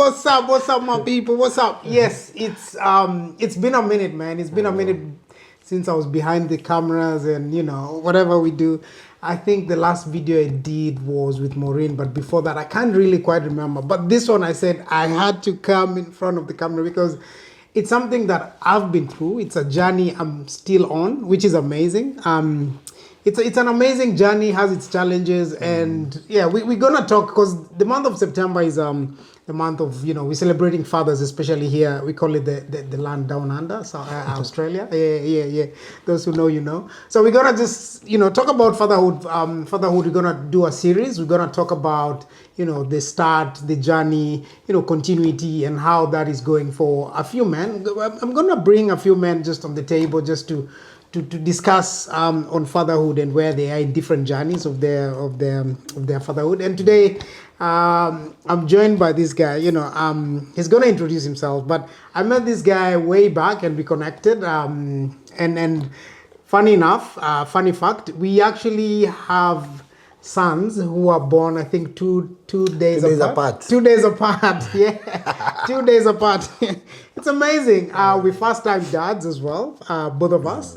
What's up, my people? What's up? Yes, it's been a minute, man. It's been a minute since I was behind the cameras and whatever we do. I think the last video I did was with Maureen, but before that I can't really quite remember. But this one I said I had to come in front of the camera because it's something that I've been through. It's a journey I'm still on, which is amazing. It's an amazing journey, has its challenges, and yeah, we're gonna talk because the month of September is the month of we're celebrating fathers, especially here. We call it the land down under, so Australia. Yeah. Those who know, you know. So we're gonna just talk about fatherhood. Fatherhood. We're gonna do a series. We're gonna talk about the start, the journey, continuity, and how that is going for a few men. I'm gonna bring a few men just on the table just to discuss on fatherhood and where they are in different journeys of their fatherhood. And today I'm joined by this guy. He's gonna introduce himself, but I met this guy way back and we connected. And funny enough, funny fact, we actually have sons who are born, I think, two days apart. 2 days apart. Yeah, 2 days apart. It's amazing. We're first-time dads as well, both of us.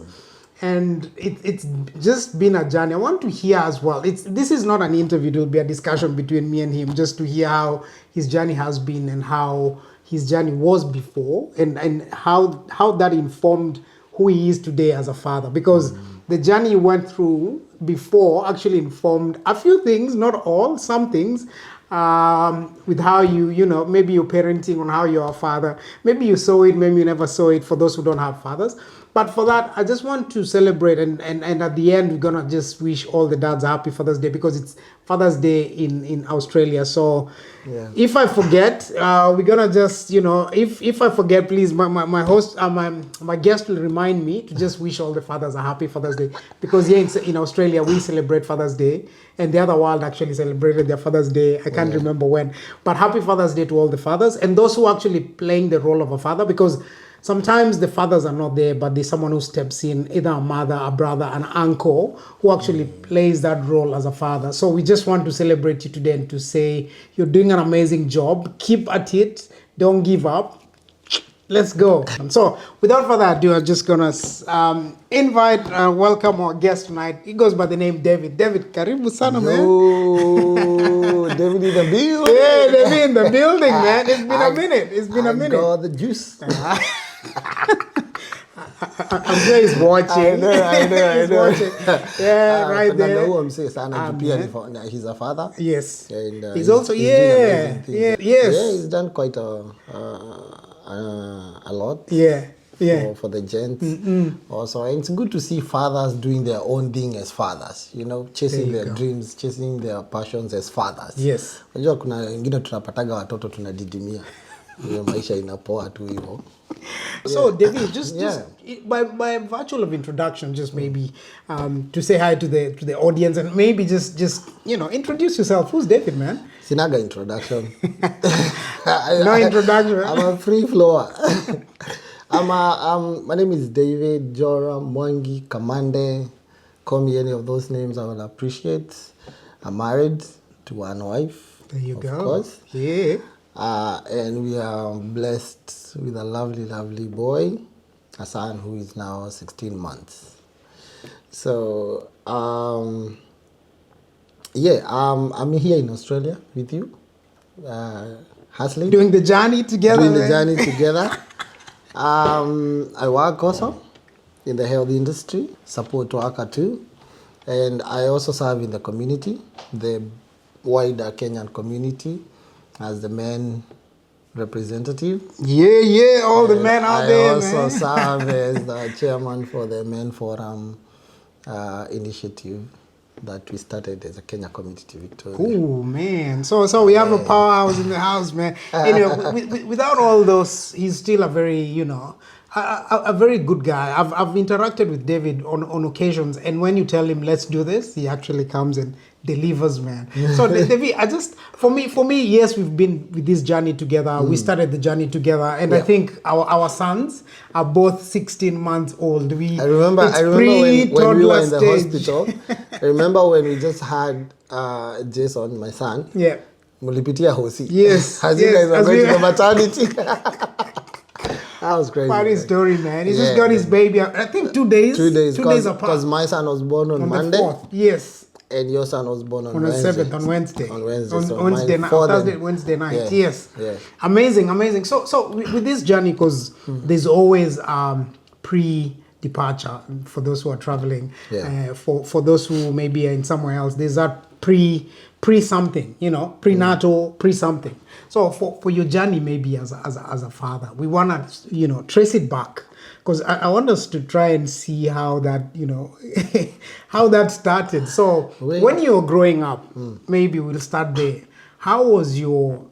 And it's just been a journey. I want to hear as well. This is not an interview. It will be a discussion between me and him, just to hear how his journey has been and how his journey was before, and how that informed who he is today as a father. Because the journey he went through before actually informed a few things, not all, some things, with how maybe you're parenting, on how you're a father. Maybe you saw it, maybe you never saw it, for those who don't have fathers. But for that, I just want to celebrate, and at the end, we're gonna just wish all the dads a happy Father's Day, because it's Father's Day in Australia. So if I forget, we're gonna just, if I forget, please, my host, my guest will remind me to just wish all the fathers a happy Father's Day, because here in Australia, we celebrate Father's Day, and the other world actually celebrated their Father's Day. I can't remember when, but happy Father's Day to all the fathers, and those who are actually playing the role of a father, because sometimes the fathers are not there, but there's someone who steps in, either a mother, a brother, an uncle, who actually plays that role as a father. So we just want to celebrate you today and to say you're doing an amazing job. Keep at it. Don't give up. Let's go. So without further ado, I'm just going to invite and welcome our guest tonight. He goes by the name David. David, karibu sana, man. David in the building. Yeah, David in the building, man. It's been a minute. It's been a minute. Got the juice. I'm sure he's watching. I know. Watching. Yeah, right there. He's a father. Yes. And, he's also, yes. He's done quite a lot. Yeah. For the gents. Also, and it's good to see fathers doing their own thing as fathers, chasing their dreams, chasing their passions as fathers. Yes. Unajua kuna wengine tunapataga watoto tunadidimia. Maisha inapoa tu hivyo. So David, just by virtue of introduction, just maybe to say hi to the audience, and maybe just introduce yourself. Who's David, man? Sinaga introduction. No introduction. I'm a free flower. My name is David Joram Mwangi Kamande. Call me any of those names, I will appreciate. I'm married to one wife. There you go. Of course. Yeah. And we are blessed with a lovely boy, a son who is now 16 months. So, I'm here in Australia with you, hustling. Doing the journey together. I work also in the health industry, support worker too. And I also serve in the community, the wider Kenyan community, as the men representative. Yeah, all the men out there, man. I also serve as the chairman for the Men Forum initiative that we started as a Kenya Community Victoria. Oh, man. So we have a powerhouse in the house, man. Anyway, without all those, he's still a very, a very good guy. I've interacted with David on occasions, and when you tell him, let's do this, he actually comes and delivers, man. So David, for me, yes, we've been with this journey together. We started the journey together, and I think our sons are both 16 months old. I remember when we were in the hospital. I remember when we just had Jason, my son. Yeah. Mulipitia hosi. Yes. As you guys were going to the maternity. That was crazy. Funny story, man. He just got his baby. I think 2 days. 2 days. 2 days apart. Because my son was born on Monday. The 4th. Yes. And your son was born on the Wednesday. 7th, on Wednesday. On Wednesday. On so Wednesday night. Thursday, Wednesday night. Yeah. Yes. Yeah. Amazing. So with this journey, because there's always pre-departure for those who are traveling. Yeah. For those who maybe are in somewhere else, there's that pre-something, prenatal, pre-something. So for your journey, maybe as a father, we want to, trace it back. Because I want us to try and see how that, how that started. So when you were growing up, maybe we'll start there. How was your,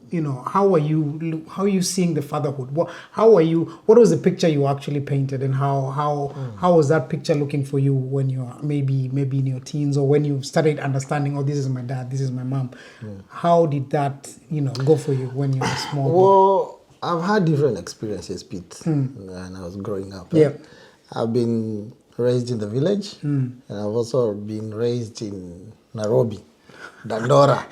how are you seeing the fatherhood? What was the picture you actually painted, and how was that picture looking for you when you're maybe in your teens, or when you started understanding, oh, this is my dad, this is my mom? How did that, go for you when you were small? Well, I've had different experiences, Pete, when I was growing up. Yeah. I've been raised in the village, and I've also been raised in Nairobi, Dandora.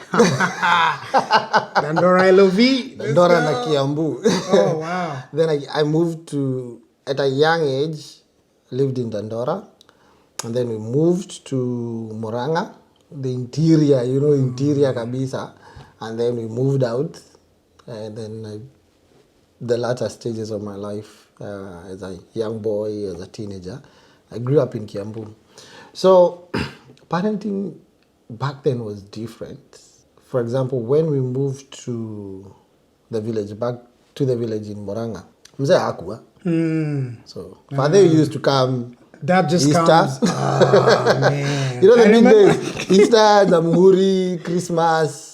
Dandora, I love you. Dandora na Kiambu. Oh, wow. Then I moved at a young age, lived in Dandora, and then we moved to Murang'a, the interior, interior kabisa, and then we moved out, and then the latter stages of my life as a young boy, as a teenager, I grew up in Kiambu. So parenting back then was different. For example, when we moved to the village, back to the village in Murang'a, mzee hakuwa. So father used to come. That just Easter. comes. Oh, man. The big days. Easter, Jamhuri, Christmas.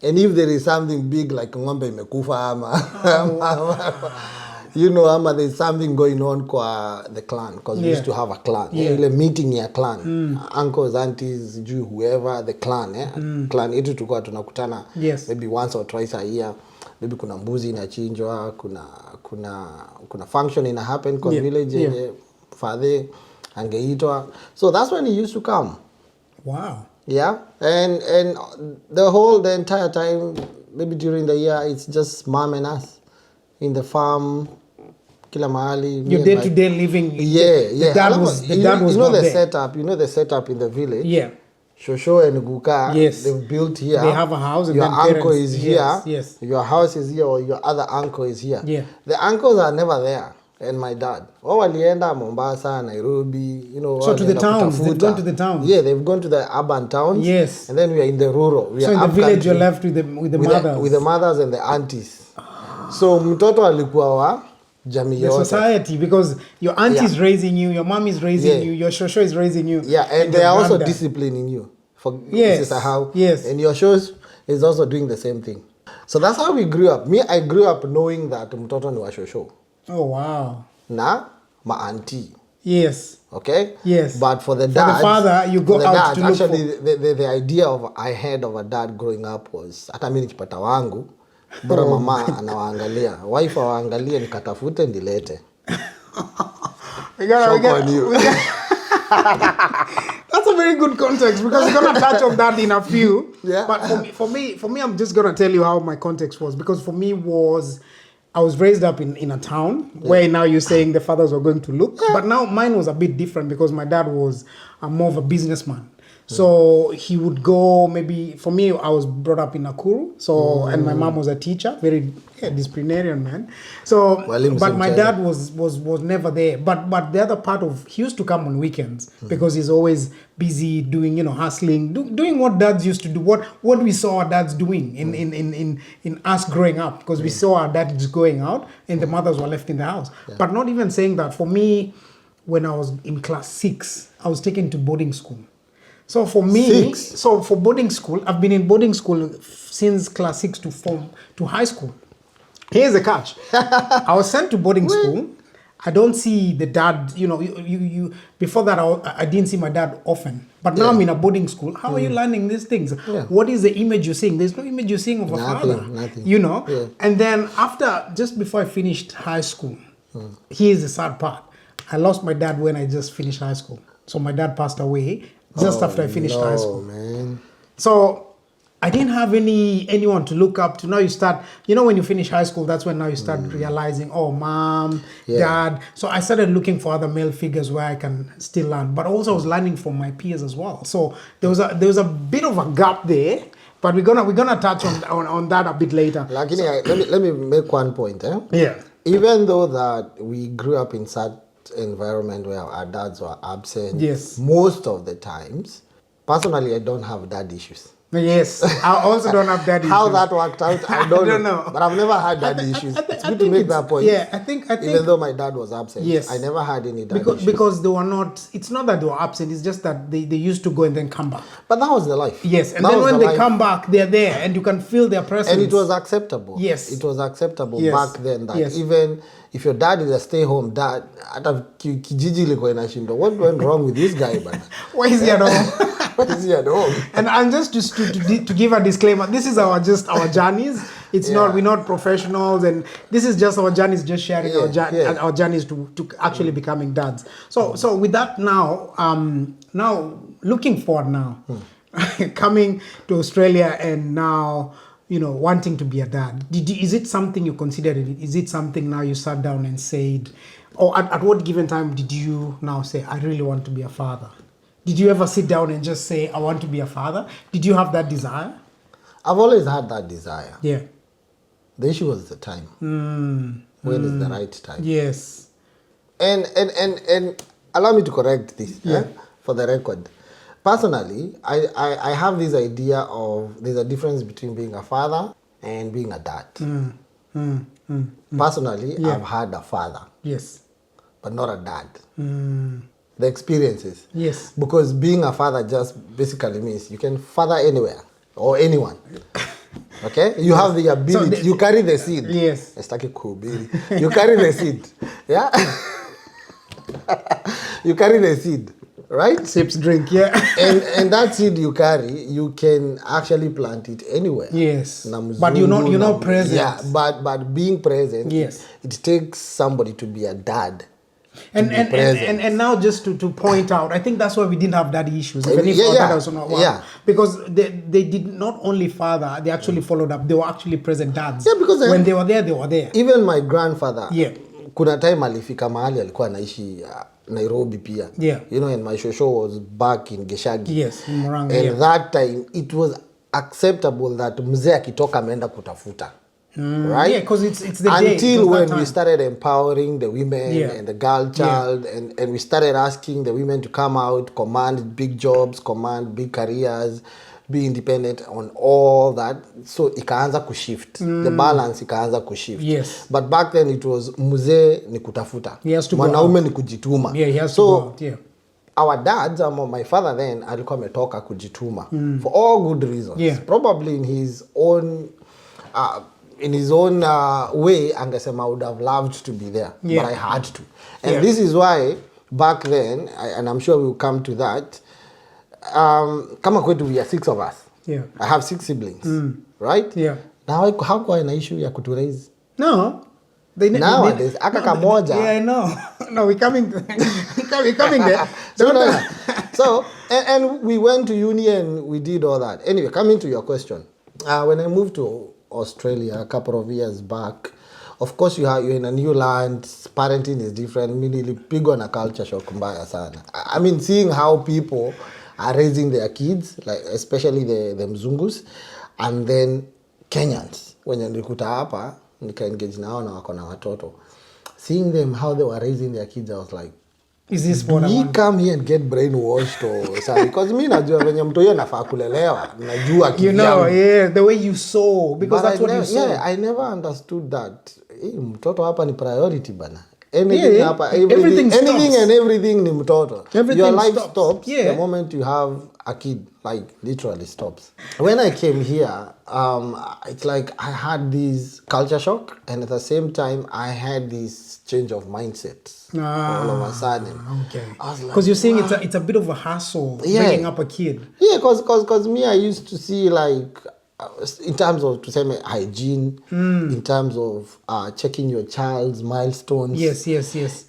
And if there is something big like ng'ombe imekufa ama there's something going on kwa the clan, because we used to have a clan. Ile meeting ya clan. Uncles, aunties, whoever the clan. Clan yetu tulikuwa tunakutana maybe once or twice a year. Maybe kuna mbuzi inachinjwa, kuna function ina happen kwa village father angeitwa. So that's when he used to come. Wow. Yeah, and the entire time, maybe during the year, it's just mom and us in the farm, kila mahali. Your day-to-day living. Yeah. The dad was not the there. setup. The setup in the village. Yeah. Shosho and Guka. Yes. They've built here. They have a house, and your then uncle parents, is here. Yes. Your house is here, or your other uncle is here. Yeah. The uncles are never there. And my dad. Walienda Mombasa, Nairobi, So to the towns, they've gone to the towns. Yeah, they've gone to the urban towns. Yes. And then we are in the rural. So in the village, you're left with the mothers. With the mothers and the aunties. So mtoto alikuwa wa jamii yote. The society, because your auntie is raising you, your mom is raising you, your shosho is raising you. Yeah, and they are also disciplining you. This is how. Yes. And your shows is also doing the same thing. So that's how we grew up. I grew up knowing that mtoto ni wa shosho. Oh, wow. Na ma auntie. Yes. Okay? Yes. But for the dad, father, you go out to look actually, the idea I had of a dad growing up was, hata mimi nikipata wangu, bora mama anawaangalia. Wife awaangalie, nikatafute ndilete. That's a very good context, because we're going to touch on that in a few. Yeah. But for me, I'm just going to tell you how my context was. Because for me I was raised up in a town where now you're saying the fathers were going to look. But now mine was a bit different, because my dad was more of a businessman. So he would go, maybe, for me, I was brought up in Nakuru. So, and my mom was a teacher, very disciplinarian man. So, but my dad was never there. But the other part of, he used to come on weekends, because he's always busy doing, hustling, doing what dads used to do, what we saw our dads doing in us growing up, because we saw our dads going out and the mothers were left in the house. Yeah. But not even saying that, for me, when I was in class 6, I was taken to boarding school. So for me, for boarding school, I've been in boarding school since class 6 to high school. Here's the catch. I was sent to boarding school. I don't see the dad, you before that I didn't see my dad often. But now I'm in a boarding school. How are you learning these things? Yeah. What is the image you're seeing? There's no image you're seeing of a father. Nothing. Yeah. And then just before I finished high school, here's the sad part. I lost my dad when I just finished high school. So my dad passed away just after I finished high school. Man. So I didn't have anyone to look up to. Now you start, when you finish high school, that's when now you start realizing, oh, mom, dad. So I started looking for other male figures where I can still learn. But also I was learning from my peers as well. So there was a bit of a gap there. But we're gonna touch on that a bit later. Let me make one point. Yeah. Even though that we grew up in such environment where our dads were absent, most of the times, personally, I don't have dad issues. Yes, I also don't have daddy issues. How that worked out, I don't know. But I've never had daddy issues. It's good to make that point. Yeah, I think even though my dad was absent, yes, I never had any daddy issues. Because they were not, it's not that they were absent, it's just that they used to go and then come back. But that was the life. Yes, and then when they come back, they're there and you can feel their presence. And it was acceptable. Yes. It was acceptable back then that even if your dad is a stay-home dad, what went wrong with this guy, man? Why is he at home? What is he at home? And just to give a disclaimer, this is our journeys. It's not, we're not professionals, and this is just our journeys, just sharing our journeys to actually becoming dads. So with that now looking forward now, coming to Australia and now, wanting to be a dad. Is it something you considered? Is it something now you sat down and said, or at what given time did you now say, I really want to be a father? Did you ever sit down and just say, I want to be a father? Did you have that desire? I've always had that desire. Yeah. The issue was the time. When is the right time? Yes. And allow me to correct this for the record. Personally, I have this idea of there's a difference between being a father and being a dad. Personally, I've had a father. Yes. But not a dad. The experiences. Yes. Because being a father just basically means you can father anywhere or anyone. Okay? You have the ability. You carry the seed. Yes. It's like a cool baby. You carry the seed. Yeah? You carry the seed. Right? Sips drink, yeah. and that seed you carry, you can actually plant it anywhere. Yes. But you're not present. Yeah, but being present, yes, it takes somebody to be a dad. And now just to point out, I think that's why we didn't have daddy issues. Even if our dad was not one. Because they did not only father, they actually followed up. They were actually present dads. Yeah, because when they were there, they were there. Even my grandfather, kuna time alifika mahali alikuwa anaishi Nairobi pia. Yeah. And my shosho was back in Geshagi. Yes, in Murang'a. And that time it was acceptable that mzee akitoka ameenda kutafuta. Right? Yeah, because it's the day. Until when we started empowering the women and the girl child, and we started asking the women to come out, command big jobs, command big careers, be independent on all that. So ikaanza kushift. The balance ikaanza kushift. Yes. But back then it was mzee ni kutafuta. He has to Mwanaume ni kujituma. Yeah, he has to go out. Yeah. Our dads, my father then, alikuwa ametoka kujituma for all good reasons. Yeah. Probably in his own way, angesema I would have loved to be there, but I had to. And this is why back then, and I'm sure we'll come to that, kama kwetu we are 6 of us. Yeah. I have 6 siblings, right? Yeah. Now, hakuwa ina issue ya kuturaise. No. Nowadays, aka kamoja. Yeah, I know. No, we're coming there. So, and we went to uni and we did all that. Anyway, coming to your question. When I moved to Australia a couple of years back, of course you're in a new land, parenting is different. Nilipigwa na culture shock mbaya sana. I mean, seeing how people are raising their kids, like especially the Mzungus, and then Kenyans. When nilikuta hapa, nika engage nao na wako na watoto. Seeing them, how they were raising their kids, I was like, is this what I want? Come here and get brainwashed or something? Because me najua venye mtu yeye nafaa kulelewa, najua kivyangu. The way you saw, because that's what you saw. Yeah, I never understood that. Mtoto hapa ni priority bana. Anything hapa, anything and everything ni mtoto. Your life stops the moment you have a kid, like literally stops. When I came here, it's like I had this culture shock, and at the same time I had this change of mindset. All of a sudden. Okay. Because like, you're saying it's a bit of a hassle bringing up a kid. Yeah, because me, I used to see like in terms of tuseme hygiene, in terms of checking your child's milestones. Yes.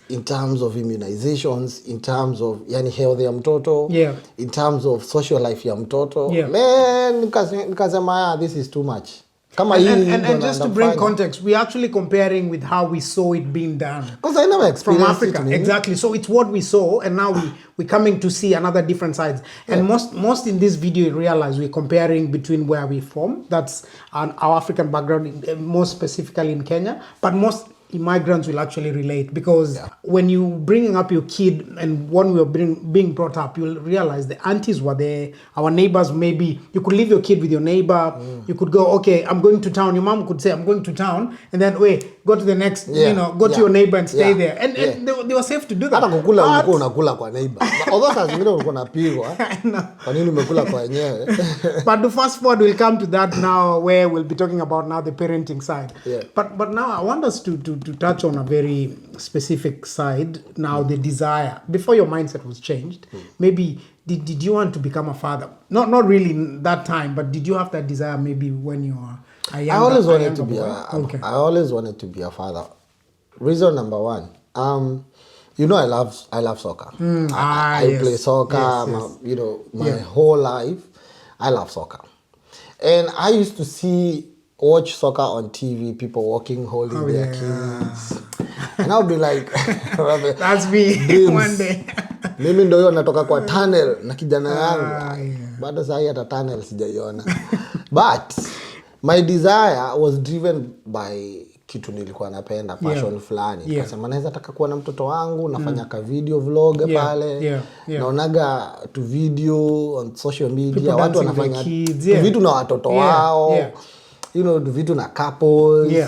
In terms of immunizations, in terms of yani health ya mtoto, in terms of social life ya mtoto. Man, nikasema this is too much. And just to bring context, we're actually comparing with how we saw it being done. Because I never experienced from Africa. Exactly. So it's what we saw, and now we're coming to see another different sides. And most in this video, you realize we're comparing between where we're from. That's our African background, more specifically in Kenya. But most immigrants will actually relate, because when you bringing up your kid and when we were being brought up, you'll realize the aunties were there, our neighbors. Maybe you could leave your kid with your neighbor. You could go, okay, I'm going to town. Your mom could say, I'm going to town, and then wait, go to the next, go to your neighbor and stay there, and they were safe to do that. But the fast forward, we'll come to that now, where we'll be talking about now the parenting side. But now I want us to touch on a very specific side now, the desire. Before your mindset was changed, maybe did you want to become a father? Not really in that time, but did you have that desire maybe when you were a younger? I always wanted to be a father. Reason number one, I love soccer. I play soccer. My whole life, I love soccer, and I used to watch soccer on TV, people walking, holding their kids. And I'll be like, that's me one day. Mimi ndo hiyo natoka kwa tunnel na kijana yangu. Bado sahi hata tunnel sijaiona. But my desire was driven by kitu nilikuwa napenda, passion fulani. Nikasema naweza taka kuwa na mtoto wangu, nafanya ka video vlog pale. Naonaga tu video on social media, watu wanafanya vitu na watoto wao. Vitu na couples.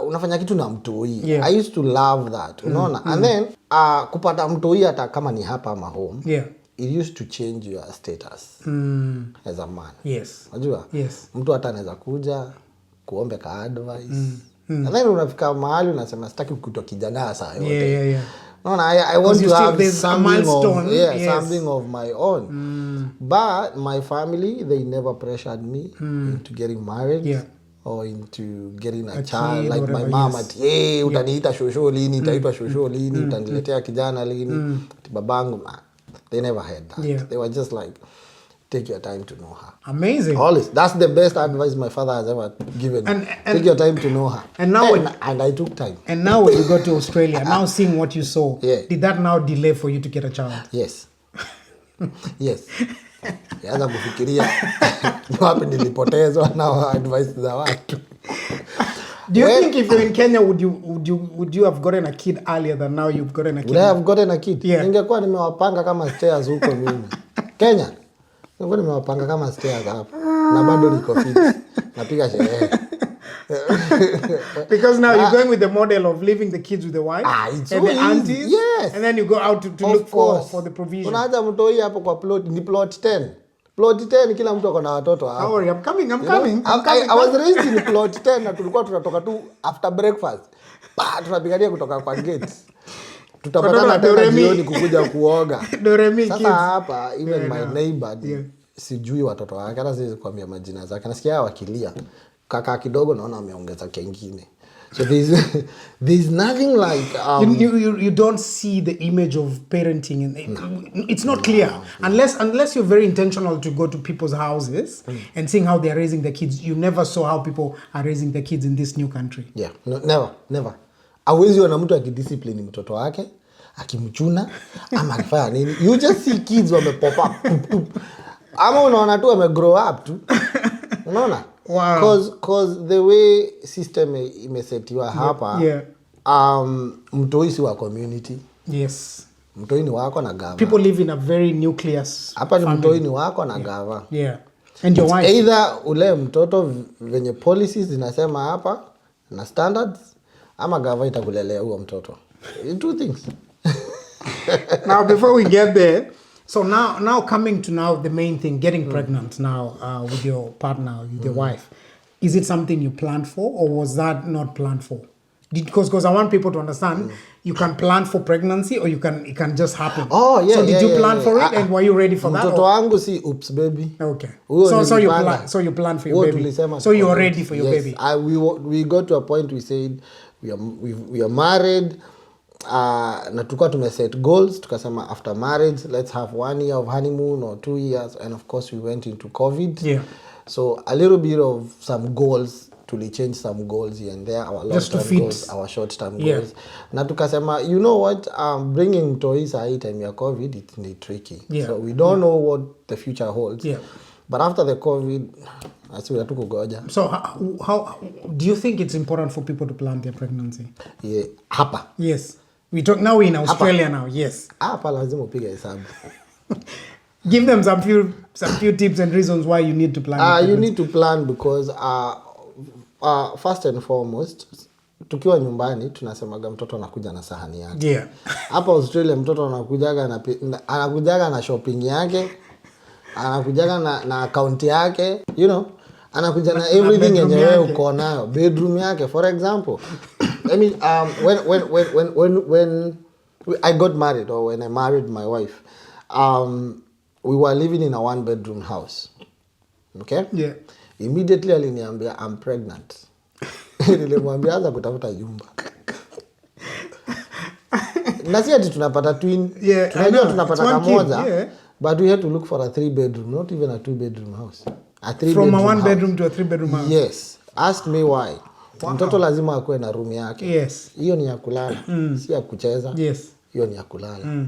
Unafanya kitu na mtoi. I used to love that. Unaona? And then kupata mtoi hata kama ni hapa ama home. It used to change your status as a man. Unajua? Mtu hata anaweza kuja kuombe ka advice. And then unafika mahali unasema sitaki kukutoa kijana saa yote. I want to have something of my own. But my family, they never pressured me into getting married or into getting a child. Like my mom utaniita shosho lini, itaitwa shosho lini, utaniletea kijana lini. Babangu, they never had that. They were just like, take your time to know her. Amazing. Always. That's the best advice my father has ever given. And take your time to know her. And I took time. And now when you go to Australia, now seeing what you saw, did that now delay for you to get a child? Yes. Yaanza kufikiria wapi nilipotezwa na advice za watu. Do you think if you're in Kenya, would you have gotten a kid earlier than now you've gotten a kid? Would I have gotten a kid? Ningekuwa nimewapanga kama stairs huko mimi. Kenya. Ningekuwa nimewapanga kama stairs hapo. Na bado niko fit. Napiga sherehe. Because now you're going with the model of leaving the kids with the wife it's and the aunties. Yes. And then you go out to look for the provision. Unaacha mtoi hapo kwa plot, ni plot 10. Plot 10 kila mtu akona watoto hapo. Don't worry, I'm coming. I was raised in plot 10 na tulikuwa tunatoka tu after breakfast. Tunapigania kutoka kwa gate. Tutapatana tena jioni kukuja kuoga. Sasa hapa even my neighbor sijui watoto wake, hata siwezi kuambia majina zake. Nasikia wakilia. Kaka kidogo naona ameongeza kengine. So there's nothing like you don't see the image of parenting, and it's not clear unless you're very intentional to go to people's houses and seeing how they're raising their kids. You never saw how people are raising their kids in this new country. Never. Hawezi ona mtu akidiscipline mtoto wake, akimchuna ama akifanya nini. You just see kids wamepop up. Ama unaona tu wamegrow up tu. Unaona? Wow. Cause the way system imesetiwa hapa, mtoi si wa community. Yes. Mtoi ni wako na gava. People live in a very nucleus. Hapa ni mtoi ni wako na gava. And your wife. Either ule mtoto venye policies zinasema hapa na standards, ama gava itakulelea huo mtoto. Two things. Now before we get there, so now coming to now the main thing, getting pregnant now with your partner, with your wife. Is it something you planned for, or was that not planned for? Because I want people to understand, you can plan for pregnancy or it can just happen. Oh yeah. So did you plan for it and were you ready for that? Mtoto wangu si oops baby. Okay. So you plan for your baby. So you are ready for your baby. We got to a point we said we are married. Na tulikuwa tumeset goals, tukasema after marriage let's have 1 year of honeymoon or 2 years, and of course we went into COVID. Yeah. So a little bit of some goals, change some goals here and there, our long-term goals, our short-term goals. Na tukasema, you know what, bringing toys at time ya COVID, it's tricky. Yeah. So we don't know what the future holds. Yeah. But after the COVID, hatukugoja. So how do you think it's important for people to plan their pregnancy? Yeah. Hapa. Yes. We talk now in Australia now. Yes. Hapa lazima upige hesabu. Give them some few tips and reasons why you need to plan. You need to plan because first and foremost, tukiwa nyumbani tunasemaga mtoto anakuja na sahani yake. Yeah. Hapa Australia mtoto anakujaga na shopping yake, anakujaga na account yake, you know, anakuja na everything yenye wewe uko nayo, bedroom yake. For example, I mean when I got married, or when I married my wife, we were living in a 1-bedroom house. Okay? Yeah. Immediately aliniambia I'm pregnant. Nilimwambia anza kutafuta nyumba. Na si ati tunapata twin. Yeah, tunajua tunapata kamoja. Yeah. But we had to look for a 3-bedroom, not even a 2-bedroom house. From a 1-bedroom to a 3-bedroom house. Yes. Ask me why. Wow. Mtoto lazima akuwe na room yake. Yes. Hiyo ni ya kulala, si ya kucheza. Yes. Hiyo ni ya kulala.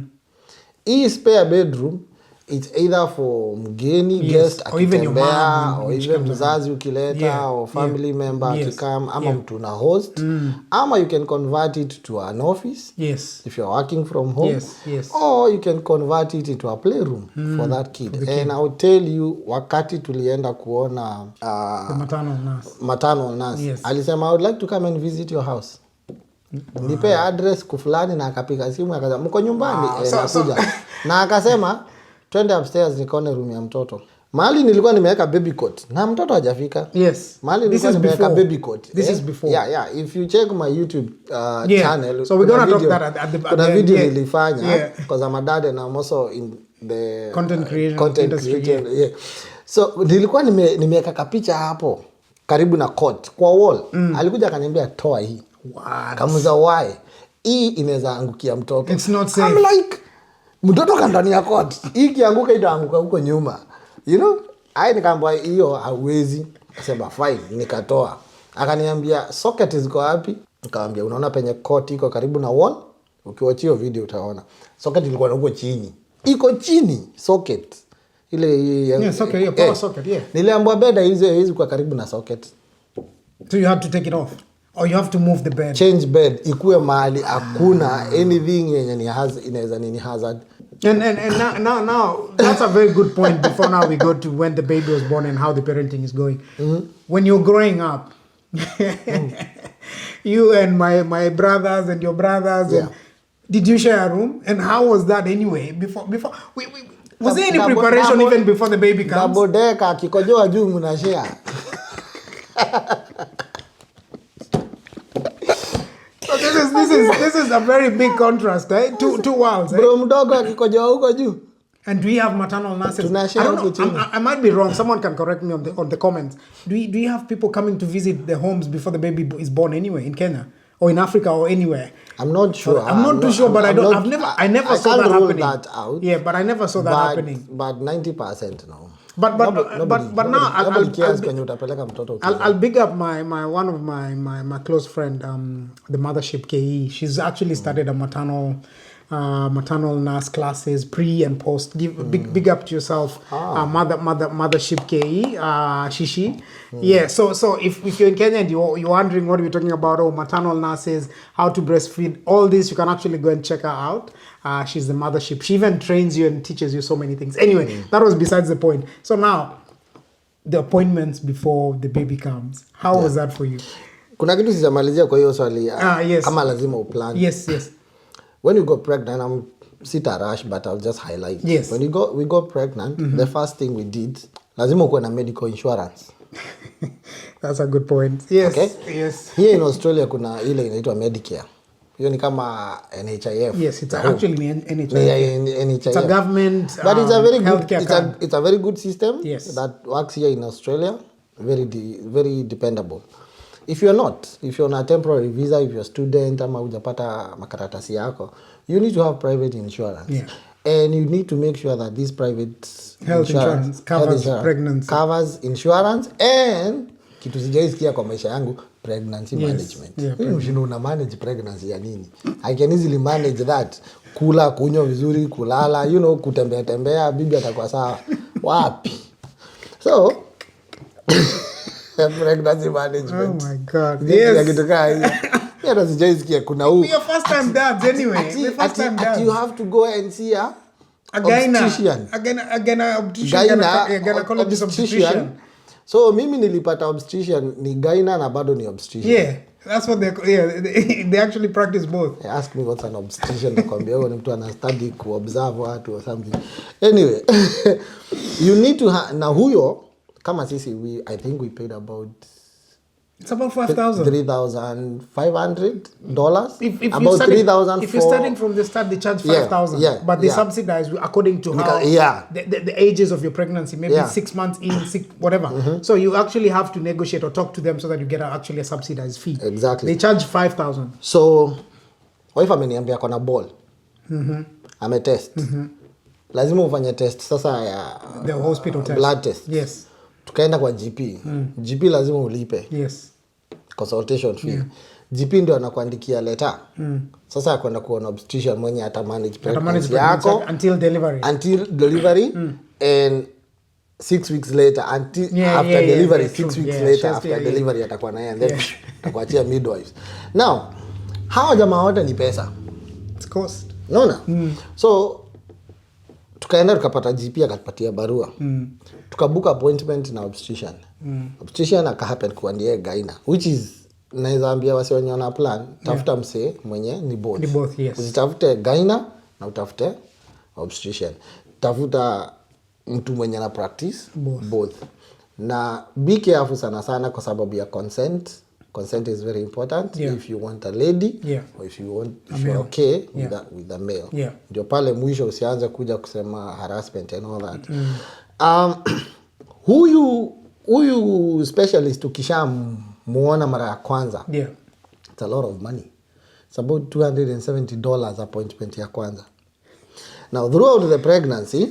Hii spare bedroom, it's either for mgeni, guest akitembea, or even mzazi ukileta, or family member akikam, ama mtu na host, ama you can convert it to an office. Yes. If you're working from home. Yes. Yes. Or you can convert it into a playroom for that kid. And I will tell you, wakati tulienda kuona the maternal nurse. Yes. Alisema, I would like to come and visit your house. Nipe address kufulani, na akapiga simu akasema mko nyumbani. Nakuja. Na akasema twende upstairs nikaone room ya mtoto. Mahali nilikuwa nimeweka baby cot na mtoto hajafika. Yes. Mahali nilikuwa nimeweka baby cot. This is before. Yeah. If you check my YouTube channel, so we're going to talk that at the kuna video nilifanya because I'm a dad and I'm also in the content creation. Yeah. So nilikuwa nimeweka kapicha hapo karibu na cot kwa wall. Alikuja akaniambia toa hii. What? Kamuza why? Hii inaweza angukia mtoto. It's not safe. I'm like, mtoto kandani ya cot. Hii kianguka itaanguka huko nyuma. You know? Nikaambia hiyo hauwezi. Akasema fine, nikatoa. Akaniambia socket ziko wapi? Nikamwambia unaona penye cot iko karibu na wall? Ukiwatch hiyo video utaona. Socket ilikuwa huko chini. Iko chini socket. Ile socket, hiyo power socket, yeah. Niliambiwa bed hizi kwa karibu na socket. So you have to take it off. Or you have to move the bed. Change bed. Ikuwe mahali hakuna anything yenye inaweza nini hazard. And now that's a very good point before now we go to when the baby was born and how the parenting is going. When you're growing up, you and my brothers and your brothers, and did you share a room? And how was that anyway? Before was there any preparation even before the baby comes? Double decker kikojoa juu mna share. This is a very big contrast, eh? Two worlds, eh? Bro mdogo akikojoa huko juu. And do we have maternal nurses? I don't know. I might be wrong. Someone can correct me on the comments. Do you have people coming to visit the homes before the baby is born anyway in Kenya or in Africa or anywhere? I'm not sure. I'm not too sure, but I never saw that happening. That out. Yeah, but I never saw that happening. But 90% no. But now I'll big up my one of my close friend, the Mothership KE. She's actually started a maternal nurse classes, pre and post. Give big up to yourself, Mothership KE, Shishi. Yeah. So if you're in Kenya and you're wondering what we're talking about, maternal nurses, how to breastfeed, all this, you can actually go and check her out. She's the Mothership. She even trains you and teaches you so many things. Anyway, that was besides the point. So now, the appointments before the baby comes. How was that for you? Kuna kitu sijamalizia kwa hiyo swali. Yes. Kama lazima uplan. Yes. When you got pregnant, I'm sit a rush, but I'll just highlight. Yes. When we got pregnant, the first thing we did, lazima ukuwe na medical insurance. That's a good point. Yes. Okay? Yes. Here in Australia kuna ile inaitwa Medicare. Hiyo ni kama NHIF. Yes, it's actually NHIF. NHIF. It's a government but it's a very good it's a very good system yes. that works here in Australia. Very dependable. If you're on a temporary visa, if you're a student ama hujapata makaratasi yako, you need to have private insurance. Yeah. And you need to make sure that this private health insurance covers pregnancy. Covers insurance and kitu sijaisikia kwa maisha yangu, pregnancy management. Mimi una manage pregnancy ya nini? I can easily manage that. Kula, kunywa vizuri, kulala, kutembea, bibi atakuwa sawa. Wapi? So pregnancy management. Oh my God. Yes. Kuna huu. Your first time dads anyway. You have to go and see a obstetrician. Obstetrician. So mimi nilipata obstetrician ni gyna na bado ni obstetrician. Yeah. That's what they actually practice both. They ask me what's an obstetrician, nakwambia wewe ni mtu ana study ku observe watu or something. Anyway, you need to na huyo kama sisi I think we paid about it's about $5,000. $3,500. About $3,000. If you're starting from the start, they charge $5,000. But they subsidize according to how the ages of your pregnancy. Maybe 6 months in, whatever. Mm-hmm. So you actually have to negotiate or talk to them so that you get actually a subsidized fee. Exactly. They charge $5,000. So, wife ameniambia kona ball. Ame test. Lazima ufanye test sasa ya the hospital test. Blood test. Yes. Tukaenda kwa GP. GP lazima ulipe. Yes. Consultation fee. GP ndio anakuandikia letter. Sasa akwenda kuona obstetrician mwenye ata manage pregnancy yako until delivery. And 6 weeks later after delivery 6 weeks later after delivery atakuwa naye and then atakuachia midwives. Now, hawa jamaa wote ni pesa. It's cost. Unaona? So tukaenda tukapata GP akatupatia barua. Tukabook appointment na obstetrician. Obstetrician akahappen kuwa ndiye gyna, which is naweza ambia wasi wenye wana plan, tafuta msee mwenye ni both. Ni both, yes. Usitafute gyna na utafute obstetrician. Tafuta mtu mwenye na practice both. Na be careful sana kwa sababu ya consent. Consent is very important if you want a lady or if you're okay with the male. Ndio pale mwisho usianze kuja kusema harassment and all that. Huyu specialist ukishamuona mara ya kwanza, it's a lot of money. It's about $270 appointment ya kwanza. Now throughout the pregnancy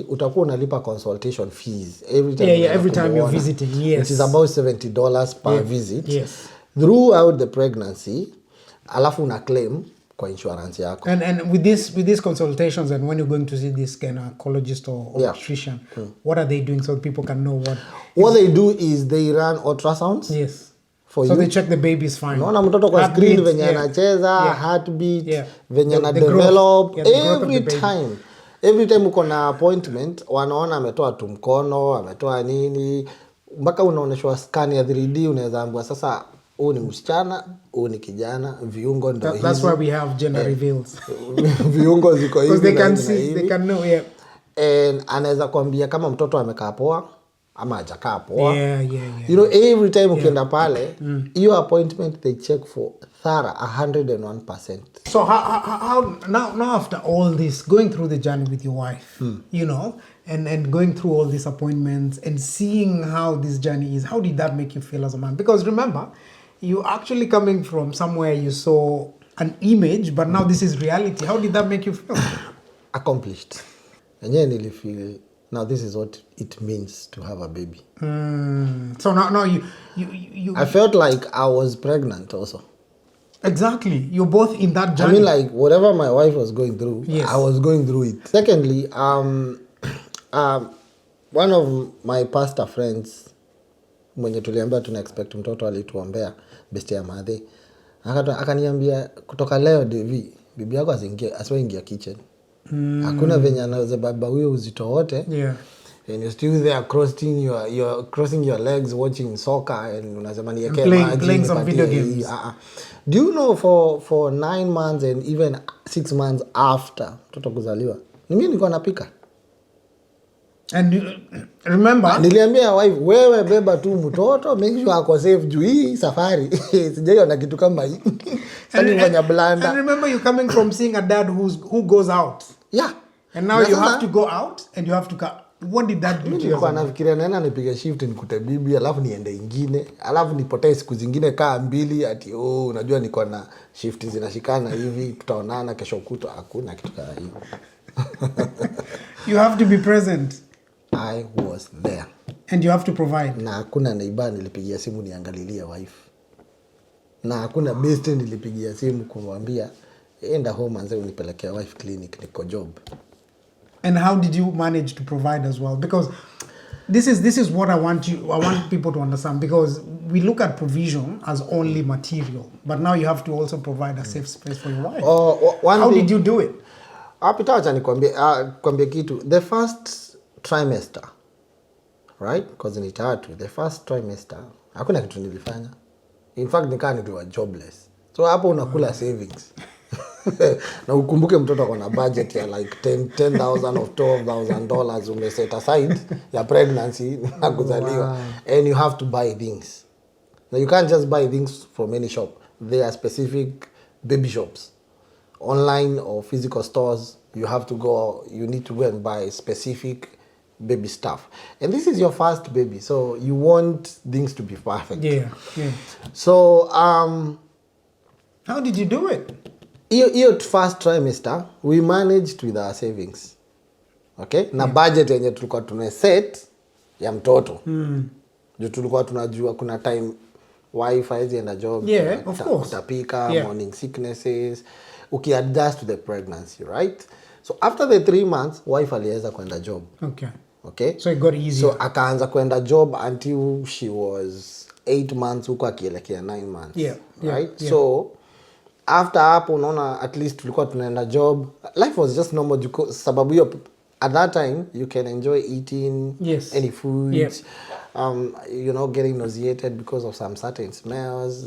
utakuwa unalipa consultation fees every time you're visiting, which is about $70 per visit. Yes. Throughout the pregnancy, alafu una claim kwa insurance yako. And with these consultations, and when you're going to see this gynecologist or obstetrician, what are they doing so people can know what they do is they run ultrasounds. Yes. So they check the baby's fine. Unaona mtoto kwa screen venye anacheza, heartbeat, venye ana develop every time uko na appointment, wanaona ametoa tumkono, ametoa nini, mpaka unaoneshwa scan ya 3D, unaweza ambiwa sasa huu ni msichana, huu ni kijana, viungo ndio hivi. That's why we have gender reveals. Viungo ziko hivi. Because they can see, they can know, And anaweza kuambia kama mtoto amekaa poa ama hajakaa poa. You know, every time ukienda pale, your appointment they check for thorough 101%. So how now after all this, going through the journey with your wife, and going through all these appointments and seeing how this journey is, how did that make you feel as a man? Because remember, you're actually coming from somewhere you saw an image, but now this is reality. How did that make you feel? Accomplished. And then you feel, now this is what it means to have a baby. So now you I felt like I was pregnant also. Exactly. You're both in that journey. I mean, like, whatever my wife was going through, I was going through it. Secondly, one of my pastor friends, mwenye tuliambia tuna expect mtoto alituombea besti ya madhe, akaniambia kutoka leo bibi yako asiwaingia kitchen. Hakuna venye anaweza baba huyo uzito wote. And you're still there crossing your legs watching soccer and unasema niweke maji, playing some video games. Do you know for 9 months and even 6 months after mtoto kuzaliwa, mimi nilikuwa napika. And remember, niliambia wife, wewe beba tu mtoto, make sure ako safe juu hii safari. Sijaiona kitu kama hii. Sasa blanda. And remember, you coming from seeing a dad who goes out. Yeah. And now you have to go out and you have to come. What did that do to you? Nilikuwa nafikiria naenda nipige shift nikute bibi, alafu niende ingine, alafu nipotee siku zingine kaa 2 ati unajua niko na shift zinashikana hivi, tutaonana kesho kutwa. Hakuna kitu kama hiyo. You have to be present. I was there. And you have to provide. Na hakuna neighbor nilipigia simu niangalilia wife. Na hakuna best nilipigia simu kumwambia enda home anze unipelekea wife clinic, niko job. And how did you manage to provide as well? Because this is what I want people to understand, because we look at provision as only material, but now you have to also provide a safe space for your wife. How did you do it? Apitacha nikwambie kitu. The first trimester, right? Because ni tatu, the first trimester hakuna kitu nilifanya. In fact nikaa nilikuwa jobless. So hapo unakula savings. Na ukumbuke mtoto ako na budget ya like $10,000 or $12,000 umeset aside ya pregnancy na kuzaliwa. Wow. And you have to buy things. Now you can't just buy things from any shop. There are specific baby shops, online or physical stores. You need to go and buy specific baby stuff. And this is your first baby, so you want things to be perfect. Yeah. So how did you do it? Hiyo first trimester we managed with our savings. Okay? Na budget yenye tulikuwa tumeset ya mtoto. Juu tulikuwa tunajua kuna time wife hizi enda job. Yeah, of course. Kutapika, morning sicknesses. Ukiadjust to the pregnancy, right? So after the 3 months, wife aliweza kwenda job. Okay? So it got easier. So akaanza kwenda job until she was 8 months huko akielekea 9 months. Right? So after hapo unaona at least tulikuwa tunaenda job. Life was just normal sababu hiyo at that time you can enjoy eating any foods. Getting nauseated because of some certain smells.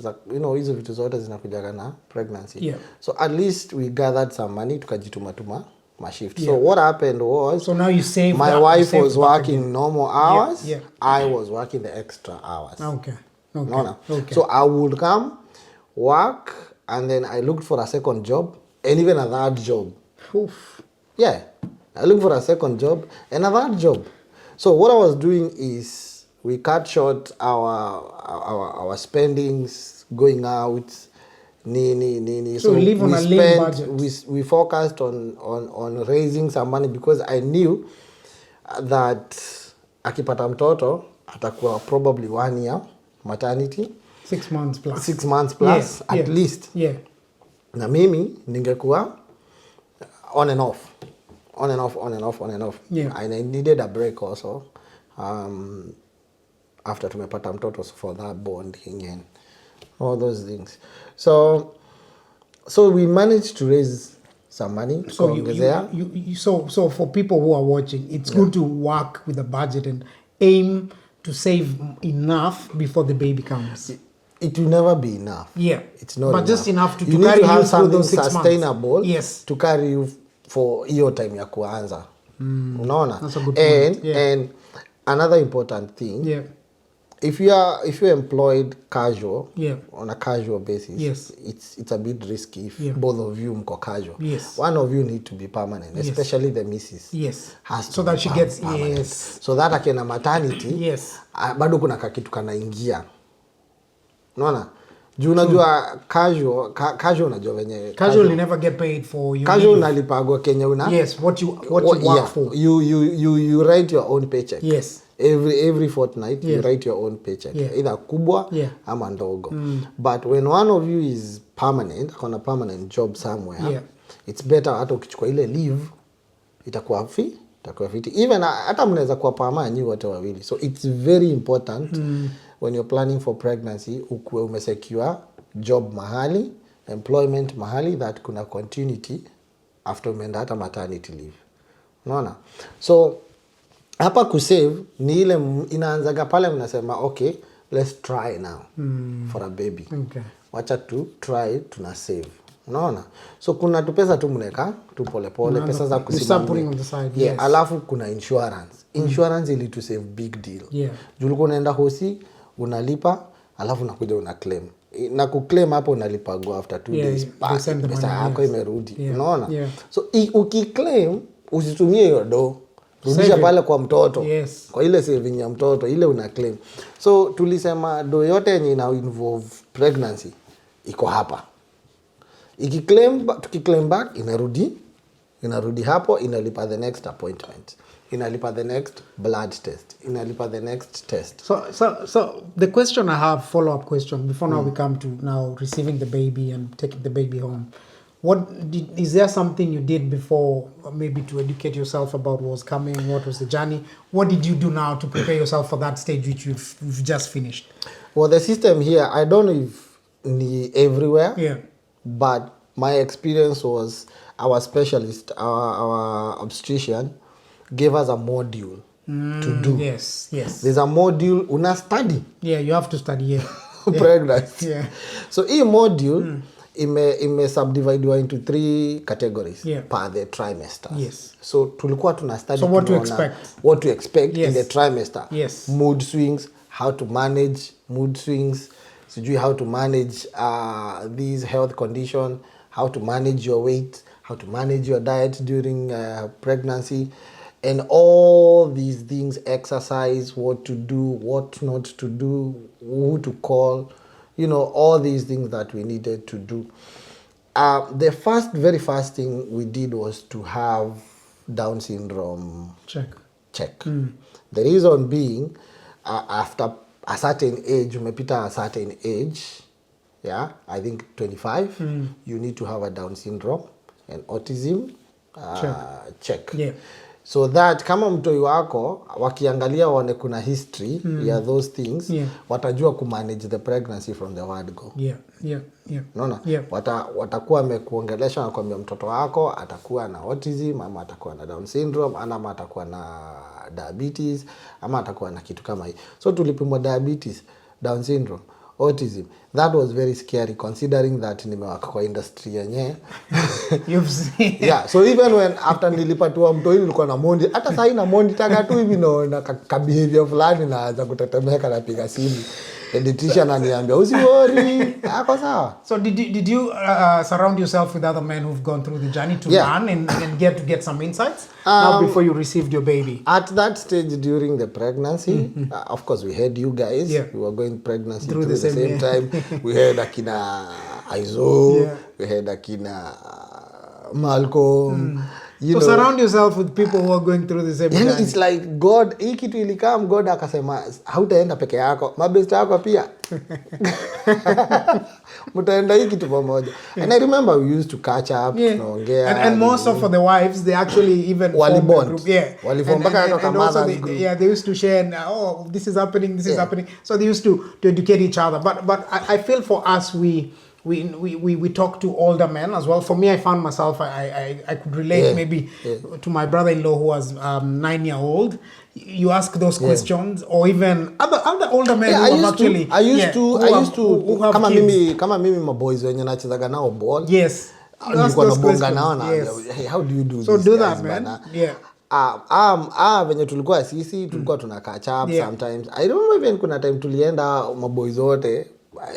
Hizo vitu zote zinakujaga na pregnancy. So at least we gathered some money tukajituma my shift. So what happened was, so now you save my wife was working normal hours. I was working the extra hours. Okay. So I would come work, and then I looked for a second job, and even a third job. Oof. Yeah, I looked for a second job and a third job. So what I was doing is we cut short our spendings, going out, So we live on a lean budget. We focused on raising some money because I knew that akipata mtoto atakuwa probably 1 year maternity. 6 months plus. 6 months plus at least. Na mimi ningekuwa on and off. And I needed a break also after tumepata mtoto for that bonding and all those things. So we managed to raise some money. So for people who are watching, it's good to work with a budget and aim to save enough before the baby comes. It will never be enough. It's not but enough. Just enough to you need carry to have you through those 6 sustainable months. To carry you for hiyo time ya kuanza. Unaona? That's a good point. And another important thing, if you're employed casual, on a casual basis, it's a bit risky if both of you mko casual. One of you need to be permanent, especially the missus. Has to so that she gets permanent. So that akienda maternity, bado kuna kakitu kanaingia. Unaona? Juu unajua casual unajua venye casual you never get paid for you. Casual unalipagwa Kenya una. What you work for. You write your own paycheck. Every fortnight you write your own paycheck. Either kubwa ama ndogo. But when one of you is permanent, on a permanent job somewhere, it's better hata ukichukua ile leave itakuwa fiti. Even hata mnaweza kuwa permanent nyi wote wawili. So it's very important when you're planning for pregnancy ukuwe umesecure job mahali, employment mahali that kuna continuity after umeenda hata maternity leave. Unaona? So hapa kusave ni ile inaanzaga pale mnasema okay, let's try now for a baby. Wacha tu try tuna save. Unaona? So kuna tu pesa tu mneka tu pole pole, pesa za kusimamia. Yes. Alafu kuna insurance. Insurance ili to save big deal. Yeah. Julikuwa unaenda hosi, unalipa, alafu unakuja una claim. Na kuclaim hapo unalipa go after 2 days. Pesa yako imerudi. Unaona? So ukiclaim usitumie hiyo do. Rudisha pale kwa mtoto. Yes. Kwa ile saving ya mtoto ile una claim. So tulisema do yote yenye ina involve pregnancy iko hapa. Tukiclaim back inarudi hapo, inalipa the next appointment, inalipa the next blood test, inalipa the next test. So the question I have, follow-up question before now we come to now receiving the baby and taking the baby home. Is there something you did before, maybe to educate yourself about what was coming? What was the journey? What did you do now to prepare yourself for that stage which you've just finished? Well, the system here, I don't know if everywhere. Yeah. But my experience was our specialist, our obstetrician, gave us a module to do. Yes. There's a module, una study. Yeah, you have to study, pregnancy. Yeah. So this module, ime subdivided into 3 categories per the trimester. Yes. So tulikuwa tuna study. So what to expect? What to expect in the trimester. Yes. Mood swings, how to manage mood swings, how to manage these health condition, how to manage your weight, how to manage your diet during pregnancy, and all these things, exercise, what to do, what not to do, who to call, all these things that we needed to do. The very first thing we did was to have Down syndrome check. The reason being, after a certain age, umepita a certain age, I think 25, you need to have a Down syndrome and autism check. Yeah. So that kama mtoi wako wakiangalia waone kuna history ya those things, watajua kumanage the pregnancy from the word go. Unaona? Watakuwa wamekuongelesha na kwambia mtoto wako atakuwa na autism, ama atakuwa na Down syndrome, ama atakuwa na diabetes, ama atakuwa na kitu kama hii. So tulipimwa diabetes, Down syndrome, autism. That was very scary considering that nimewaka kwa industry yenyewe. You've seen. Yeah, so even when after nilipatiwa mtoi nilikuwa na mondi, hata sasa ina mondi taka tu hivi na behavior fulani naanza kutetemeka na piga simu. Dietitian ananiambia usiworry, ako sawa. So did you surround yourself with other men who've gone through the journey to learn and get some insights now before you received your baby? At that stage during the pregnancy, of course we had you guys. We were going pregnancy through the same time. We had akina Aizo, we had akina Malcolm. So surround yourself with people who are going through the same journey. It's like God, hii kitu ilikam, God akasema hautaenda peke yako, mabesti yako pia. Mutaenda hii kitu pamoja. And I remember we used to catch up, tunaongea. And most of the wives, they actually even formed a group. Waliform mpaka and also they used to share, this is happening, this is happening. So they used to educate each other. But I feel for us, we talk to older men as well. For me, I found myself, I could relate maybe to my brother-in-law who was 9-year-old. You ask those questions, or even other older men who have actually. I used to kama mimi maboys wenye nachezaga nao ball. Yes. Nilikuwa nabonga nao na hey, how do you do so this? So do that, man. Venye tulikuwa sisi tulikuwa tuna catch up sometimes. I don't know, even kuna time tulienda maboys wote,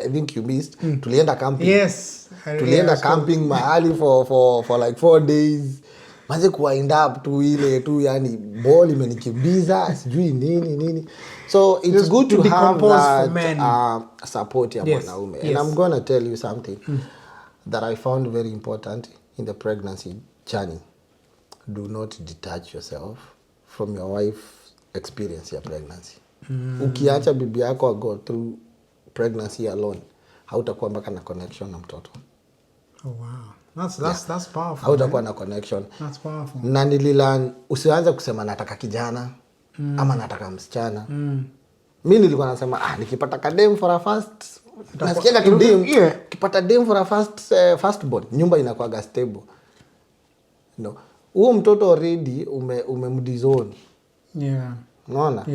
I think you missed. Tulienda camping. Yes. Tulienda camping mahali for like 4 days. Manze kuwind up tu ile tu, yani ball imenikimbiza sijui nini. So it's just good to have that support ya mwanaume. And I'm going to tell you something that I found very important in the pregnancy journey. Do not detach yourself from your wife's experience ya pregnancy. Ukiacha bibi yako go through pregnancy alone, hautakuwa mpaka na connection na mtoto. Oh wow. That's powerful. Hautakuwa na connection. That's powerful. Na nililan usianze kusema nataka kijana ama nataka msichana. Mimi nilikuwa nasema nikipata kadem for a first, nasikia tu dem. Ukipata dem for a firstborn, nyumba inakuwa stable. Huo mtoto already umemdizoni. Unaona?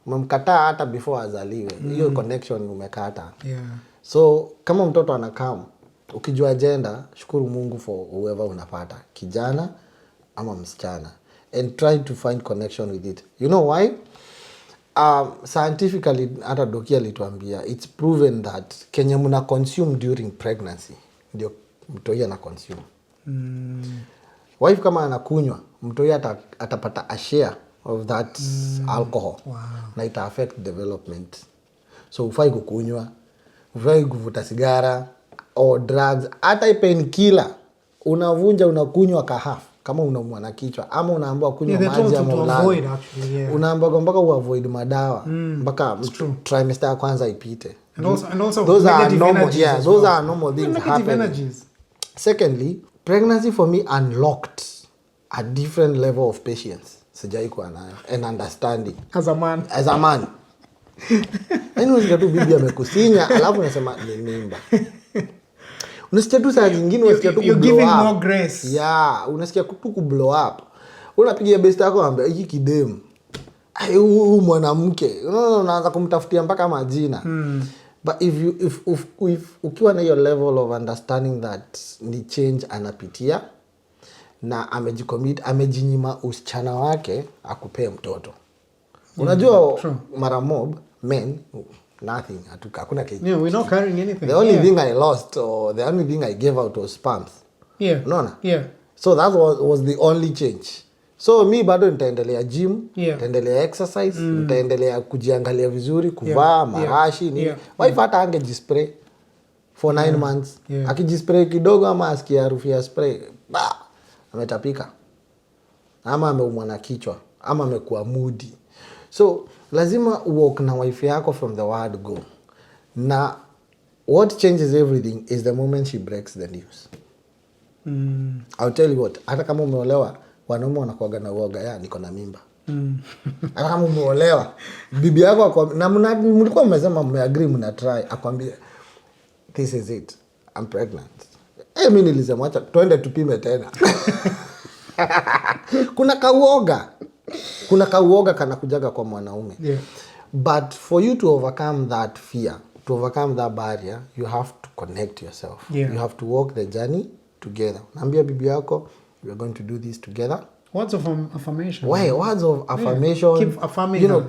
Umemkataa hata before azaliwe. Hiyo connection umekata. Yeah. So kama mtoto anakam, Ukijua gender, shukuru Mungu for whoever unapata, kijana ama msichana, and try to find connection with it. You know why? Scientifically, hata doki alituambia, it's proven that Kenya muna consume during pregnancy ndio mtoi ana consume. Wife kama anakunywa, mtoi atapata a share of that alcohol. Wow. Na ita affect development. So ufai kukunywa, ufai kuvuta sigara or drugs, hata painkiller unavunja unakunywa kahaf kama unaumwa na kichwa, ama unaambiwa kunywa maji ama ulale. Unaambiwa mpaka uavoid madawa mpaka trimester ya kwanza ipite. And also those are normal, those are normal things happening. Secondly, pregnancy for me unlocked a different level of patience. Sijai kuwa nayo and understanding as a man. Unasikia tu bibi amekusinya alafu unasema ni mimba. Unasikia tu saa nyingine unasikia tu you're giving more grace. Yeah, unasikia tu ku blow up. Unapigia best yako anambia hiki kidem. Huyu mwanamke. Unaanza kumtafutia mpaka majina. But if ukiwa na your level of understanding that ni change anapitia na amejinyima usichana wake akupee mtoto. Unajua mara mob men nothing hakuna kitu. Yeah, we're not carrying anything. The only thing I lost or the only thing I gave out was sperms. Yeah. Unaona? Yeah. So that was the only change. So mi bado nitaendelea gym, nitaendelea exercise, nitaendelea kujiangalia vizuri, kuvaa marashi ni. Wife hata angejispray for 9 months. Akijispray kidogo ama asikia harufu ya spray, ametapika. Ama ameumwa na kichwa, ama amekuwa moody. So lazima walk na wife yako from the word go. Na what changes everything is the moment she breaks the news. I'll tell you what, hata kama umeolewa, wanaume wanakuaga na uoga ya niko na mimba. Hata kama umeolewa, bibi yako na mlikuwa mmesema mmeagree mna try, akwambia this is it, I'm pregnant. Mimi nilisema acha twende tupime tena. Kuna kauoga kana kujaga kwa mwanaume. But for you to overcome that fear, to overcome that barrier, you have to connect yourself. You have to walk the journey together. Naambia bibi yako, we are going to do this together. Words of affirmation. Why? Words of affirmation. Keep affirming. You know,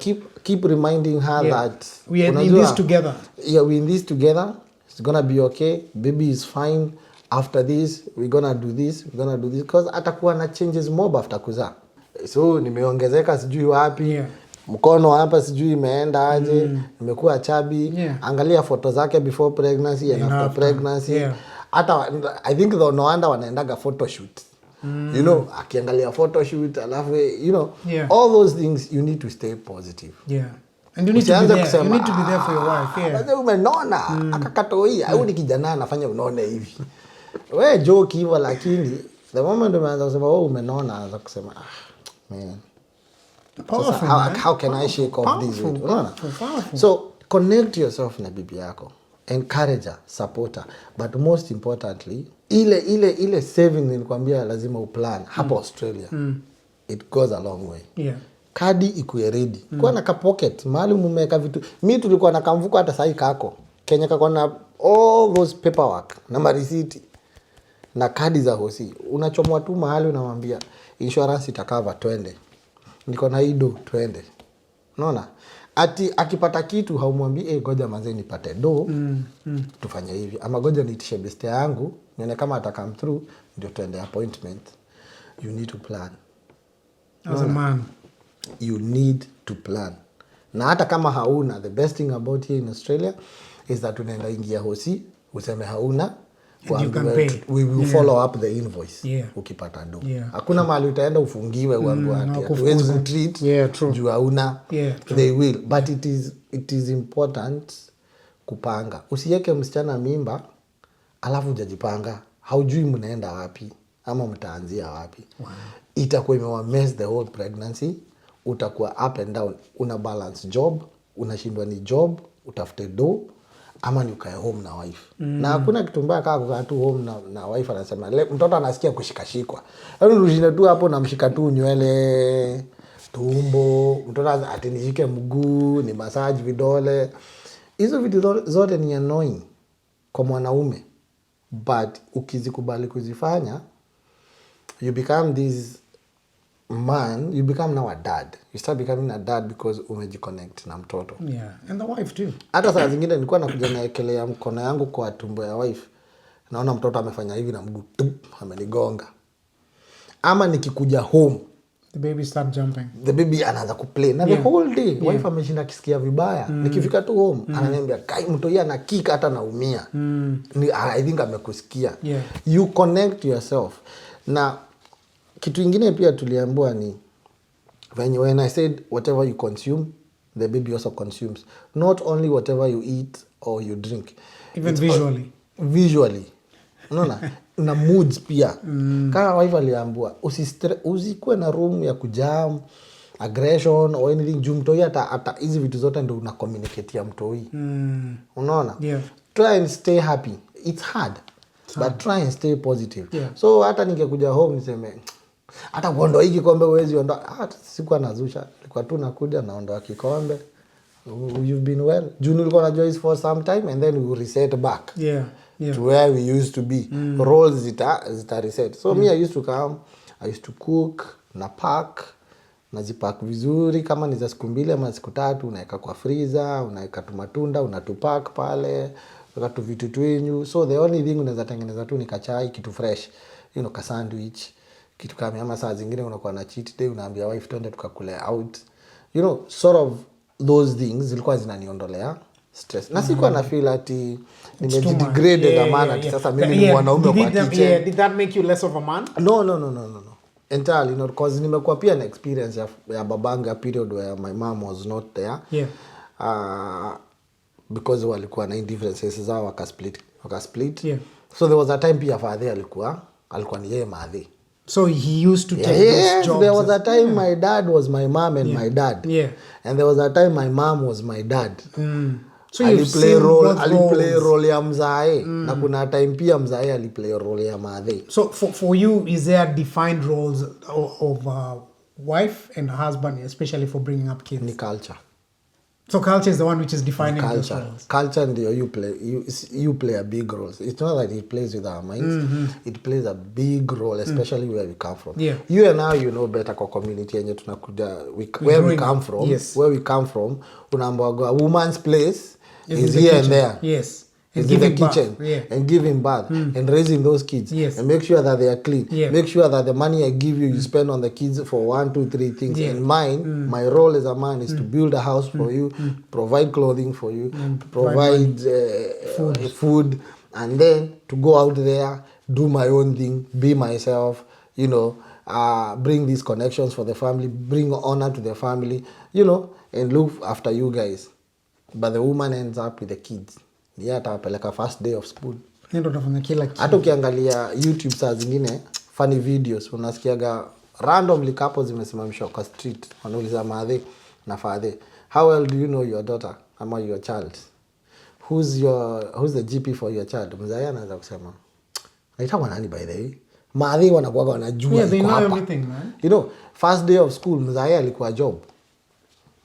keep reminding her that we are in this together. Yeah, we're in this together. It's gonna be okay. Baby is fine. After this, we're gonna do this. We're gonna do this. Because atakuwa na changes mob after kuzaa. So nimeongezeka sijui wapi. Mkono hapa sijui imeenda aje. Nimekuwa chubby. Angalia photo zake before pregnancy and after pregnancy. Hata I think no wonder wanaendaga photo shoot. You know, akiangalia photo shoot alafu you know, all those things you need to stay positive. And you need to be there. You need to be there for your wife. Basi umenona akakatoi au ni kijana anafanya unaone hivi. Wewe joke hivyo lakini the moment umeanza kusema umenona anaanza kusema man. Powerful, how can I shake off this weight? Unaona? So connect yourself na bibi yako. Encourage her, support her, but most importantly ile saving nilikwambia lazima uplan hapa Australia. It goes a long way. Kadi ikuwe ready. Kwa na ka pocket mahali mmeweka vitu. Mimi tulikuwa na kamfuko hata sahi kako. Kenya kako na all those paperwork na marisiti na kadi za hosi. Unachomwa tu mahali unamwambia insurance itakava twende. Niko na ido twende. Unaona? Ati akipata kitu haumwambii goja manze nipate do tufanye hivi ama goja niitishe best yangu nione kama ata come through ndio tuende appointment. You need to plan as a man. You need to plan. Na hata kama hauna, the best thing about here in Australia is that unaenda ingia hosi useme hauna, we will follow up the invoice ukipata do. Hakuna mahali utaenda ufungiwe uambiwe ati hatuwezi kutreat juu hauna. They will, but it is important kupanga. Usiweke msichana mimba alafu hujajipanga, haujui mnaenda wapi ama mtaanzia wapi. Itakuwa imewa mess the whole pregnancy. Utakuwa up and down, una balance job, unashindwa ni job, utafute do ama ni ukae home na wife. Na hakuna kitu mbaya kama kukaa tu home na wife anasema mtoto anasikia kushikashikwa. Yaani unashinda tu hapo na mshika tu nywele, tumbo, mtoto atinishike mguu, ni massage vidole. Hizo vitu zote ni annoying kwa mwanaume. but ukizikubali kuzifanya, you become this man, you become now a dad. You start becoming a dad because umejiconnect na mtoto. Yeah, and the wife too. Hata saa zingine nilikuwa nakuja naekelea mkono yangu kwa tumbo ya wife, naona mtoto amefanya hivi na mguu amenigonga. Ama nikikuja home, the baby start jumping. The baby anaanza kuplay. Na the whole day, wife ameshinda akisikia vibaya. Nikifika tu home, ananiambia, "Kai mtu yeye anakika hata naumia." I think amekusikia. You connect yourself. Na kitu ingine pia tuliambiwa ni when I said whatever you consume, the baby also consumes. Not only whatever you eat or you drink. Even visually. Unaona? Na moods pia. Kama wife aliambiwa usikuwe na room ya kujam, aggression or anything. Juu mtoi hata hizi vitu zote ndio una communicate ya mtoi. Unaona? Try and stay happy. It's hard. But try and stay positive. So hata ningekuja home niseme hata kuondoa hiki kombe uwezi ondoa. Sikuwa nazusha. Nilikuwa tu nakuja naondoa kikombe. You've been well. June ulikuwa na joys for some time and then we will reset back. To where we used to be. Roles zita reset. So me, I used to come, I used to cook, na pack, nazipack vizuri. Kama ni za siku 2 ama siku 3, unaweka kwa freezer, unaweka tu matunda, unatupack pale, unaweka tu vitu twenyu. So the only thing unaweza tengeneza tu ni kachai, kitu fresh, ka sandwich, kitu kama ama saa zingine unakuwa na cheat day, unaambia wife twende tukakule out. Sort of those things zilikuwa zinaniondolea stress. Na sikuwa na feel ati nimedegrade a man ati sasa mimi ni mwanaume kwa kitchen. Did that make you less of a man? No. Entirely not, because nimekuwa pia na experience ya babanga period where my mom was not there. Because walikuwa na differences zao wakasplit. So there was a time pia father alikuwa ni yeye madhe. So he used to take those jobs. There was a time my dad was my mom and my dad. And there was a time my mom was my dad. So you play role ya mzae. Na kuna time pia mzae aliplay role ya madhe. So for you, is there defined roles of wife and husband, especially for bringing up kids? Ni culture. So culture is the one which is defining those roles. Culture ndio you play a big role. It's not like it plays with our minds. It plays a big role, especially where we come from. You and now you know better kwa community yenye tunakuja where we come from. Where we come from, unaambiwa a woman's place is here and there. And in the kitchen and giving birth and raising those kids and make sure that they are clean. Make sure that the money I give you spend on the kids for 1, 2, 3 things. And my role as a man is to build a house for you, provide clothing for you, provide food, and then to go out there, do my own thing, be myself, bring these connections for the family, bring honor to the family, and look after you guys. But the woman ends up with the kids. Atawapeleka first day of school. Ndio utafanya kila kitu. Hata ukiangalia YouTube saa zingine funny videos unasikiaga randomly couples zimesimamishwa kwa street, wanauliza madhe na father, how well do you know your daughter ama your child? Who's the GP for your child? Mzazi anaanza kusema naitwa nani by the way? Madhe wanakuwa wanajua they know everything, man. First day of school mzazi alikuwa job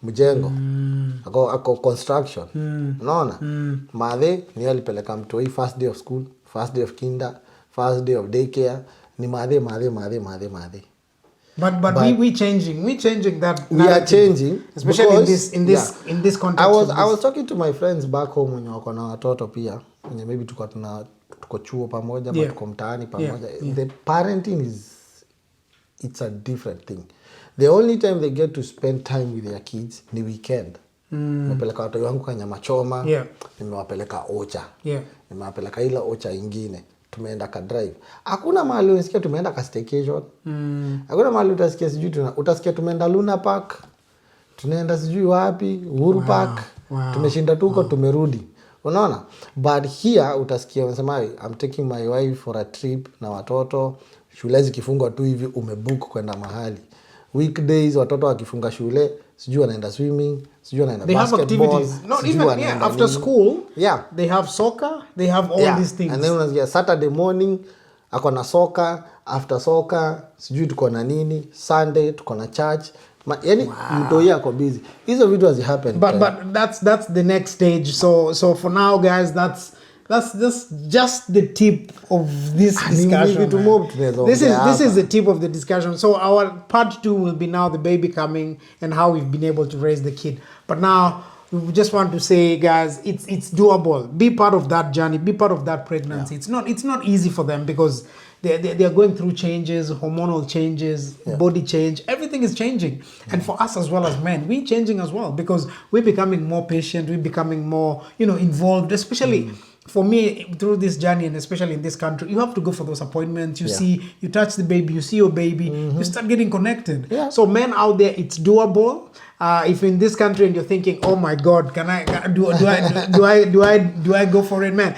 mjengo. Ako construction. Unaona? Madhe ni alipeleka mtoi first day of school, first day of kinder, first day of daycare. Ni madhe. But we changing that. We are changing, especially in this context. I was talking to my friends back home wenye wako na watoto pia. Wenye maybe tuko chuo pamoja, ama tuko mtaani pamoja. The parenting it's a different thing. The only time they get to spend time with their kids ni weekend. Nimepeleka watoto wangu kwa nyama choma. Nimewapeleka Ocha. Nimewapeleka ila Ocha ingine. Tumeenda ka drive. Hakuna mahali unasikia tumeenda ka staycation. Hakuna mahali utasikia tumeenda Luna Park. Tunaenda sijui wapi, Uhuru Park. Tumeshinda tuko tumerudi. Unaona? But here utasikia wanasema I'm taking my wife for a trip na watoto. Shule zikifungwa tu hivi umebook kwenda mahali. Weekdays watoto wakifunga shule, sijui wanaenda swimming, sijui wanaenda basketball. They have activities. Not even after school. They have soccer, they have all these things. And then unasikia Saturday morning ako na soccer, after soccer sijui tuko na nini, Sunday tuko na church. Yani mtoi ako busy. Hizo vitu happen. But that's the next stage. So for now guys, that's just the tip of this discussion. This is the tip of the discussion. So our part 2 will be now the baby coming and how we've been able to raise the kid. But now we just want to say, guys, it's doable. Be part of that journey. Be part of that pregnancy. Yeah. It's not easy for them because they are going through changes, hormonal changes, body change. Everything is changing. And for us as well as men, we're changing as well because we're becoming more patient. We're becoming more, involved, especially for me through this journey, and especially in this country, you have to go for those appointments. You touch the baby, you see your baby, you start getting connected. Yeah. So men out there, it's doable. If in this country and you're thinking, oh my God, do I go for it, man?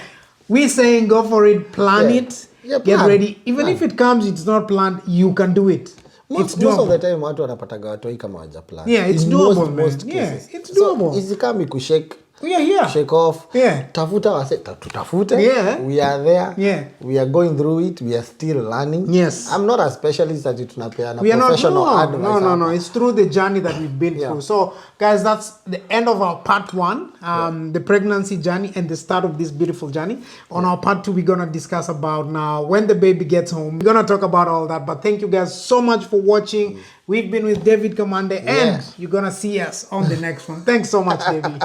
We're saying go for it, plan it, get ready. Even if it comes, it's not planned, you can do it. Most of the time, watu wanapataga watoi kama hawaja plan. Yeah, it's doable, most cases. Yeah, it's doable. So, easy kama kushake. Yeah. Shake off. Yeah. Tafuta wase tutafute. Yeah. We are there. Yeah. We are going through it. We are still learning. Yes. I'm not a specialist that tunapeana professional advice. No. It's through the journey that we've been through. So, guys, that's the end of our part 1, the pregnancy journey and the start of this beautiful journey. On our part 2, we're gonna discuss about now when the baby gets home. We're gonna talk about all that. But thank you guys so much for watching. We've been with David Commander, and you're gonna see us on the next one. Thanks so much, David.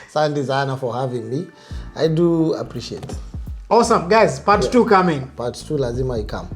Sandy Zana for having me. I do appreciate. Awesome, guys. Part 2 coming. Part 2 lazima ikam.